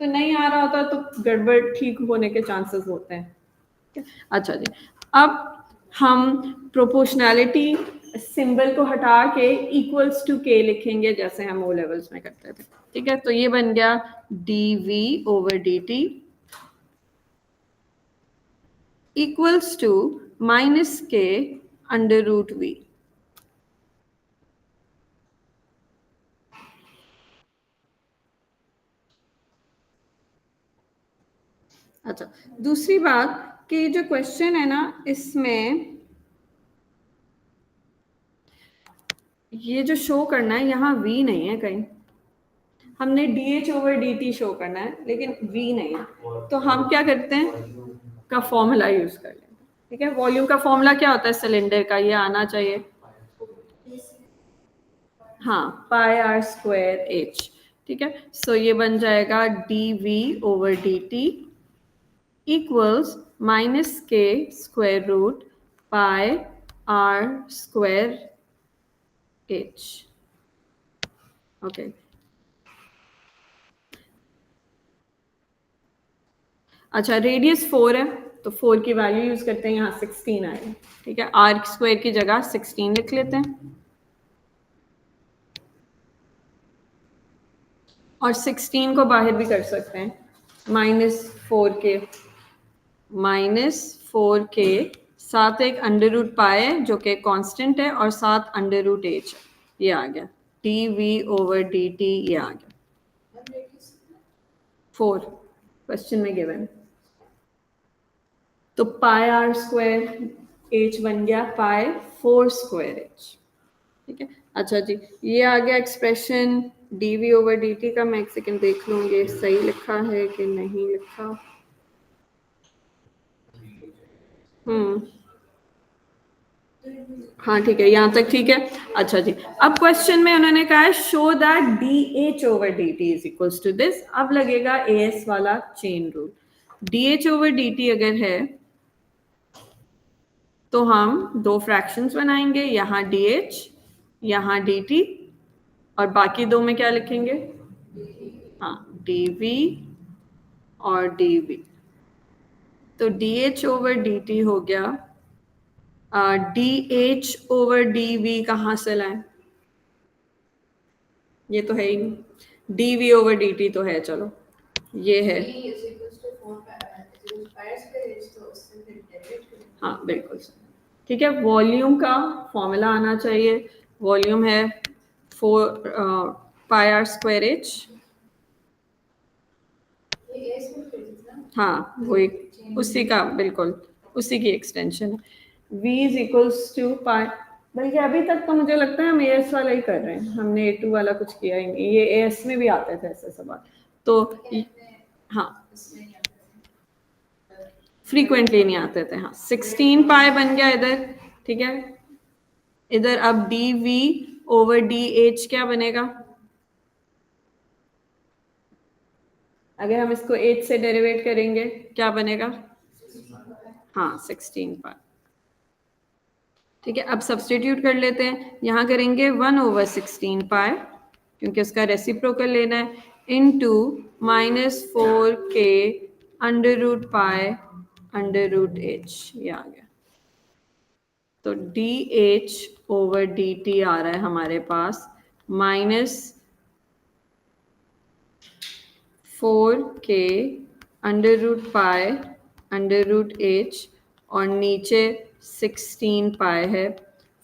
Speaker 1: तो नहीं आ रहा होता तो गड़बड़ ठीक होने के चांसेस होते हैं। अच्छा जी, अब हम प्रोपोर्शनैलिटी सिंबल को हटा के इक्वल्स टू के लिखेंगे, जैसे हम ओ लेवल्स में करते थे। ठीक है, तो ये बन गया dv over dt equals to minus k under root v। अच्छा, दूसरी बात कि जो क्वेश्चन है ना, इसमें ये जो शो करना है, यहाँ v नहीं है कहीं, हमने dh ओवर dt शो करना है, लेकिन v नहीं है, तो हम क्या करते हैं, का फॉर्मूला यूज कर लेते हैं। ठीक है, वॉल्यूम का फॉर्मूला क्या होता है सिलेंडर का, ये आना चाहिए, हाँ, पाई आर स्क्वायर एच। ठीक है, सो ये बन जाएगा dv over dt equals minus k square root pi r square h. Okay, अच्छा, रेडियस 4 है तो 4 की वैल्यू यूज करते हैं, यहाँ 16 आएगा। ठीक है, आर स्क्वायर की जगह 16 लिख लेते हैं, और 16 को बाहर भी कर सकते हैं, -4 के साथ एक अंडर रूट पाए है जो कि कांस्टेंट है, और साथ अंडर रूट एच, ये आ गया dv ओवर dt, ये आ गया 4 क्वेश्चन में गिवन। तो पाई आर स्क्वायर एच बन गया पाई 4 स्क्वायर एच। ठीक है, अच्छा जी, ये आ गया एक्सप्रेशन dv ओवर dt का। मैं एक सेकंड देख लूंगी सही लिखा है कि नहीं लिखा। हाँ ठीक है, यहाँ तक ठीक है। अच्छा जी, अब क्वेश्चन में उन्होंने कहा है show that dh over dt is equals to this. अब लगेगा as वाला chain rule. dh over dt अगर है तो हम दो फ्रैक्शंस बनाएंगे, यहाँ dh यहाँ dt, और बाकी दो में क्या लिखेंगे, हाँ dv और dv। तो dh ओवर dt हो गया, dh ओवर dv कहाँ से लाएं, ये तो है ही नहीं, dv ओवर dt तो है, चलो ये है, हाँ बिल्कुल सही। ठीक है, वॉल्यूम का फॉर्मूला आना चाहिए, वॉल्यूम है 4 पाई आर स्क्वायर एच,
Speaker 2: ये एस में फिर ना
Speaker 1: हाँ वही उसी का बिल्कुल उसी की एक्सटेंशन है। v इज इक्वल्स टू पाई, बल्कि अभी तक तो मुझे लगता है हम एस वाला ही कर रहे हैं, हमने ए2 वाला कुछ किया ही नहीं, ये एस में भी आते थे ऐसे सवाल तो हाँ
Speaker 2: इसमें नहीं आता है।
Speaker 1: फ्रीक्वेंटली नहीं आते थे। हाँ 16 पाई बन गया इधर, ठीक है। इधर अब d v over d h क्या बनेगा, अगर हम इसको एच से डेरिवेट करेंगे क्या बनेगा, हाँ 16 पाई, ठीक है। अब सब्सटीट्यूट कर लेते हैं, यहाँ करेंगे 1/16 पाई क्योंकि उसका रेसिप्रोकल लेना है, into -4k under root pi under root h, ये आ गया। तो d h over d t आ रहा है हमारे पास -4k under root pi under root h, और नीचे 16 पाई है।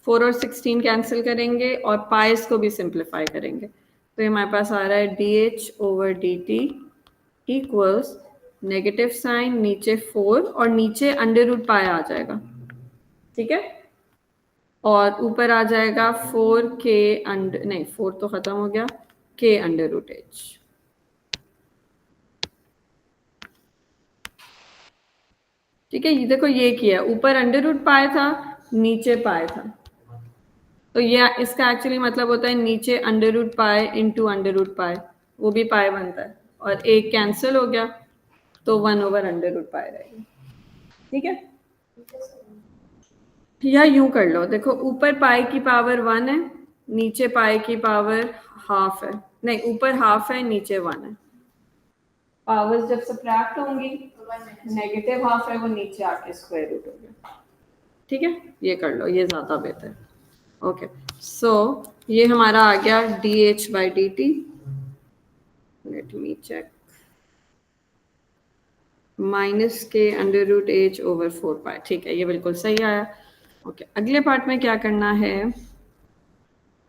Speaker 1: 4 और 16 कैंसिल करेंगे और पाइस को भी सिंप्लीफाई करेंगे, तो ये हमारे पास आ रहा है d h over d t equals negative sign, नीचे 4 और नीचे अंडर रूट पाई आ जाएगा, ठीक है। और ऊपर आ जाएगा 4k अंडर, नहीं 4 तो खत्म हो गया, k अंडर रूट एच, ठीक है। ये देखो ये किया, ऊपर अंडर रूट पाई था नीचे पाई था, तो ये इसका एक्चुअली मतलब होता है नीचे under root pi into under root pi, वो भी पाई बनता है, और एक कैंसिल हो गया तो 1/अंडर रूट पाई रहेगा, ठीक है। या यूं कर लो, देखो ऊपर पाई की पावर 1 है, नीचे पाई की पावर हाफ है, नहीं ऊपर हाफ है नीचे 1 है, पावर्स जब सब्ट्रैक्ट होंगी नेगेटिव हाफ है वो नीचे आके स्क्वायर रूट हो गया, ठीक है। ये कर लो, ये ज्यादा बेहतर है। ओके सो ये हमारा आ गया d h by d t, let me check, -k under root h over 4 pi, ठीक है, ये बिल्कुल सही आया। ओके अगले पार्ट में क्या करना है,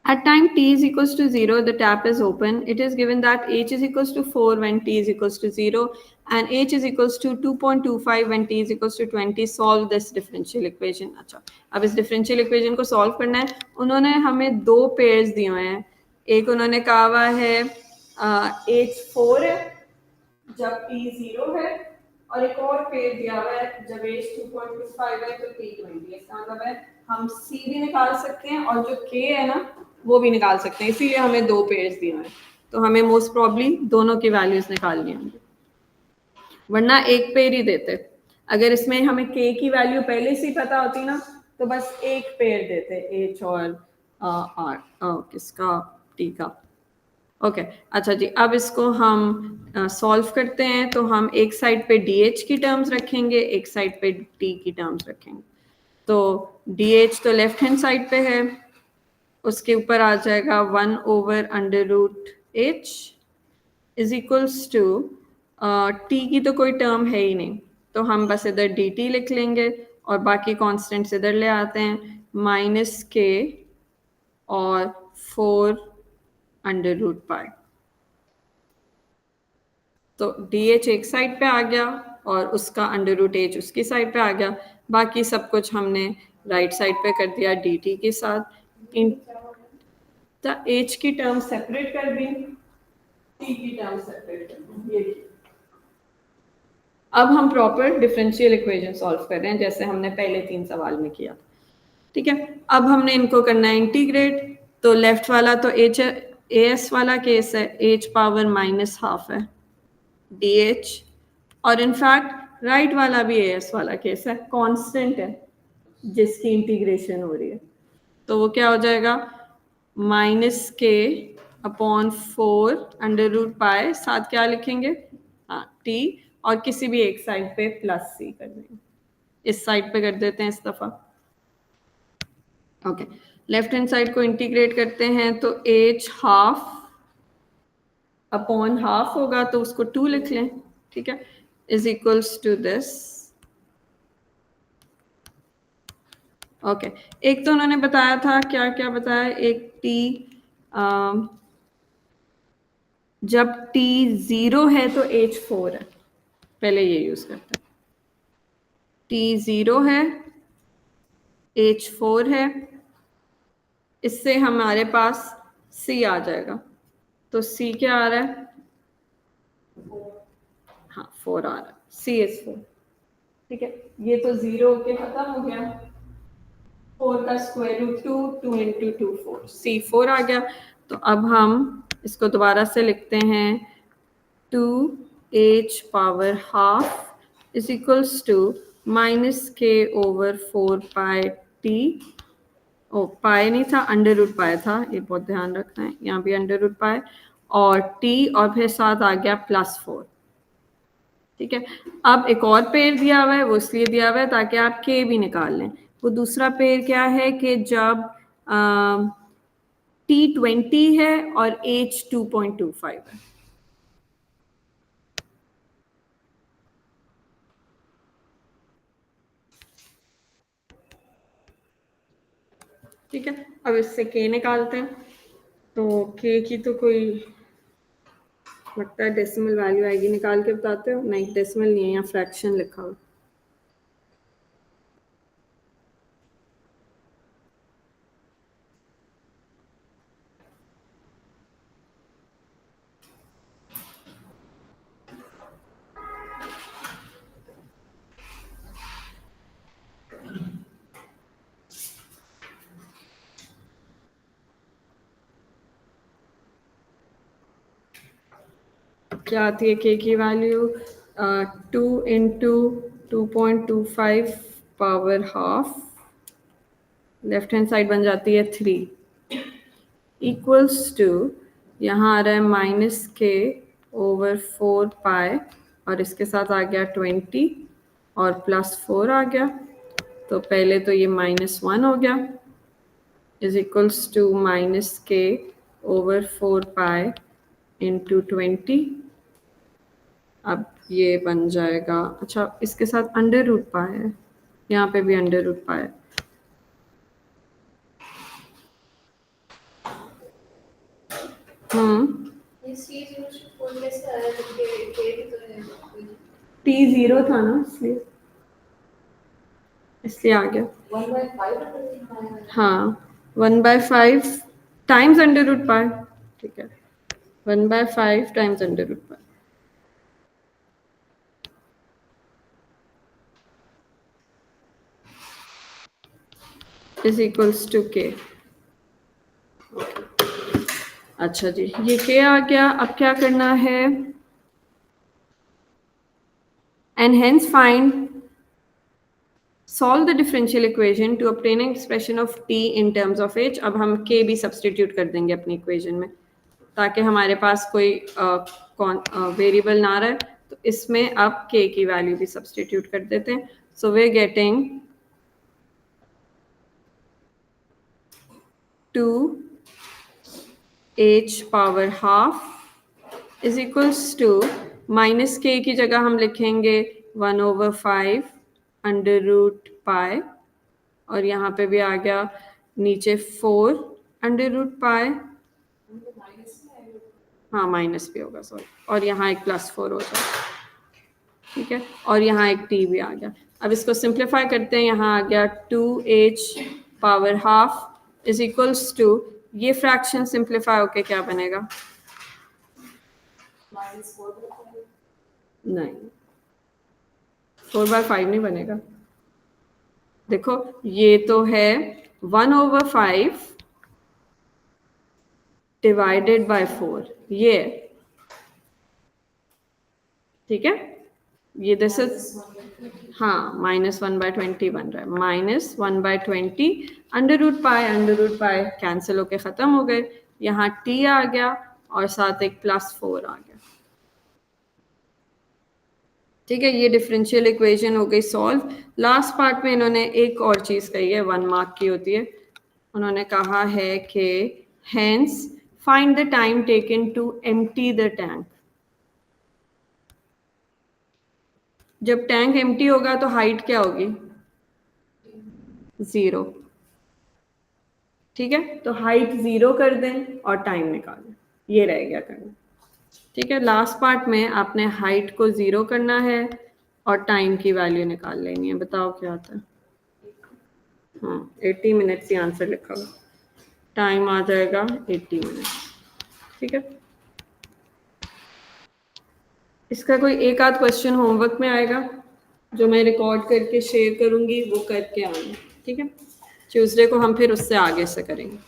Speaker 1: at time t is equals to 0 the tap is open, it is given that h is equals to 4 when t is equals to 0 and h is equals to 2.25 when t is equals to 20, solve this differential equation। अच्छा अब इस differential equation को solve करना है, उन्होंने हमें दो pairs दिए हुए हैं, एक उन्होंने कहा हुआ है h 4 है जब t 0 है, और एक और पेयर दिया हुआ है जब h 2.25 है तो t 20 है, इसका मतलब है हम c भी निकाल सकते हैं और जो k है ना वो भी निकाल सकते हैं, इसीलिए हमें दो पेयर्स दिए हैं, तो हमें मोस्ट प्रॉब्ली दोनों की वैल्यूज निकालनी होंगी, वरना एक पेयर ही देते। अगर इसमें हमें k की वैल्यू पहले से ही पता होती ना तो बस एक पेयर देते, h और किसका t का। ओके अच्छा जी, अब इसको हम सॉल्व करते हैं, तो हम एक साइड पे dh की टर्म्स रखेंगे, एक साइड पे t की टर्म्स रखेंगे, तो dh तो लेफ्ट हैंड साइड पे है, उसके ऊपर आ जाएगा 1/√h is equals to, t की तो कोई टर्म है ही नहीं तो हम बस इधर dt लिख लेंगे और बाकी कॉन्स्टेंट्स इधर ले आते हैं, -k और 4√पाई, तो dh एक साइड पे आ गया और उसका √h उसकी साइड पे आ गया, बाकी सब कुछ हमने राइट साइड पे कर दिया dt के साथ। इन h की टर्म सेपरेट कर दी, t की टर्म सेपरेट कर दी, ये अब हम प्रॉपर डिफरेंशियल इक्वेशन सॉल्व कर रहे हैं जैसे हमने पहले 3 सवाल में किया, ठीक है। अब हमने इनको करना है इंटीग्रेट, तो लेफ्ट वाला तो h as वाला केस है, h पावर -12 है dh, और इनफैक्ट राइट वाला भी as वाला केस है, कांस्टेंट है जिसकी इंटीग्रेशन हो रही है, तो वो क्या हो जाएगा -k अपॉन 4√पाई, साथ क्या लिखेंगे t, और किसी भी एक साइड पे +c कर देंगे, इस साइड पे कर देते हैं इस दफा। ओके लेफ्ट हैंड साइड को इंटीग्रेट करते हैं तो h हाफ अपॉन हाफ होगा तो उसको 2 लिख लें, ठीक है, is equals to this. Okay एक तो उन्होंने बताया था, क्या क्या बताया, एक t जब t 0 है तो h 4 है, पहले ये यूज करते हैं। t 0 है, h 4 है, इससे हमारे पास c आ जाएगा। तो c क्या आ रहा है? हाँ 4 आ रहा है, c is 4। ठीक है, ये तो 0 के खत्म हो गया। 4 का स्क्वायर रूट 2, 2 इंटू 2 4, c 4 आ गया। तो अब हम इसको दोबारा से लिखते हैं, 2h power half is equals to minus k over 4 pi t. ओ पाई नहीं था, अंडर रूट पाई था, ये बहुत ध्यान रखना है, यहाँ भी अंडर रूट पाई और टी और फिर साथ आ गया +4। ठीक है, अब एक और पेड़ दिया हुआ है, वो इसलिए दिया हुआ है ताकि आप के भी निकाल लें। वो दूसरा पेड़ क्या है कि जब टी 20 है और एच 2.25 है। ठीक है, अब इससे के निकालते हैं। तो के की तो कोई लगता है डेसिमल वैल्यू आएगी, निकाल के बताते हो? नहीं, डेसिमल नहीं है, यहाँ फ्रैक्शन लिखा हुआ। क्या आती है के की value? 2 into 2.25 power half, left hand side बन जाती है 3, इक्वल्स टू, यहाँ आ रहा है माइनस के ओवर 4 पाई और इसके साथ आ गया 20 और +4 आ गया। तो पहले तो ये -1 हो गया, is equals to minus k over 4 pi into 20। अब ये बन जाएगा, अच्छा इसके साथ अंडर रूट पाई है, यहाँ पे भी अंडर रूट पाई है।
Speaker 2: ये सी 0 से 4 कैसे आया? के भी तो है कोई।
Speaker 1: टी 0 था ना, इसलिए आ गया।
Speaker 2: 1/5
Speaker 1: हाँ 1/5 टाइम्स अंडर रूट पाई। ठीक है, 1/5 times under root pi is equals to k. अच्छा जी, ये के आ गया। अब क्या करना है? And hence find solve the differential equation to obtain an expression of t in terms of h। अब हम k भी सब्सटीट्यूट कर देंगे अपनी इक्वेशन में, ताकि हमारे पास कोई वेरिएबल ना रहे। तो इसमें अब k की वैल्यू भी सब्सटीट्यूट कर देते हैं। So we getting 2h power half is equals to minus k की जगह हम लिखेंगे 1/5 अंडर रूट पाई और यहाँ पे भी आ गया नीचे 4 अंडर रूट पाई, हाँ माइनस भी होगा सॉरी, और यहाँ एक +4 हो जाए। ठीक है, और यहाँ एक t भी आ गया। अब इसको सिंप्लीफाई करते हैं, यहाँ आ गया 2h power half is equals to, ये फ्रैक्शन सिंप्लीफाई होके क्या बनेगा? नहीं, 4/5 नहीं बनेगा। देखो ये तो है 1/5 डिवाइडेड बाय 4, ये ठीक है, ये दिस इज हाँ -1/20 बन रहा है, -1/20 अंडर रूट पाई कैंसिल होके खत्म हो गए। यहाँ t आ गया और साथ एक +4 आ गया। ठीक है, ये डिफरेंशियल इक्वेशन हो गई सॉल्व। लास्ट पार्ट में इन्होंने एक और चीज कही है, 1 मार्क की होती है। उन्होंने कहा है कि hence find the time taken to empty the tank. जब टैंक एम्प्टी होगा तो हाइट क्या होगी? 0। ठीक है, तो हाइट 0 कर दें और टाइम निकालें, ये रह गया करना। ठीक है, लास्ट पार्ट में आपने हाइट को 0 करना है और टाइम की वैल्यू निकाल लेनी है। बताओ क्या आता है। हाँ, 80 मिनट्स ही आंसर लिखा हुआ, टाइम आ जाएगा 80 मिनट। ठीक है, इसका कोई एक आध क्वेश्चन होमवर्क में आएगा जो मैं रिकॉर्ड करके शेयर करूंगी, वो करके आना। ठीक है, ट्यूसडे को हम फिर उससे आगे से करेंगे।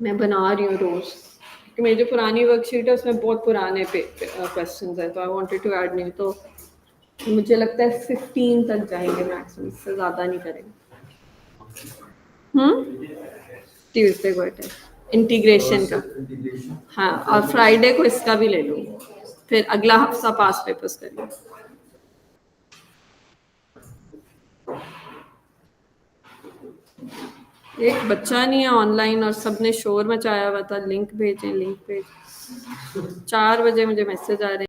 Speaker 1: मैं बना रही हूँ रोज, क्योंकि मेरी जो पुरानी वर्कशीट है उसमें बहुत पुराने क्वेश्चन हैं, तो I wanted to add new. तो मुझे लगता है 15 तक जाएंगे मैक्सिमम, इससे ज़्यादा नहीं करेंगे। ट्यूसडे को है इंटीग्रेशन का। हाँ, और फ्राइडे को इसका भी ले लूँगी, फिर अगला हफ्ता पास पेपर्स करेंगे। एक बच्चा नहीं है ऑनलाइन और सबने शोर मचाया हुआ था, लिंक भेजें लिंक भेजें। 4 बजे मुझे मैसेज आ रहे हैं।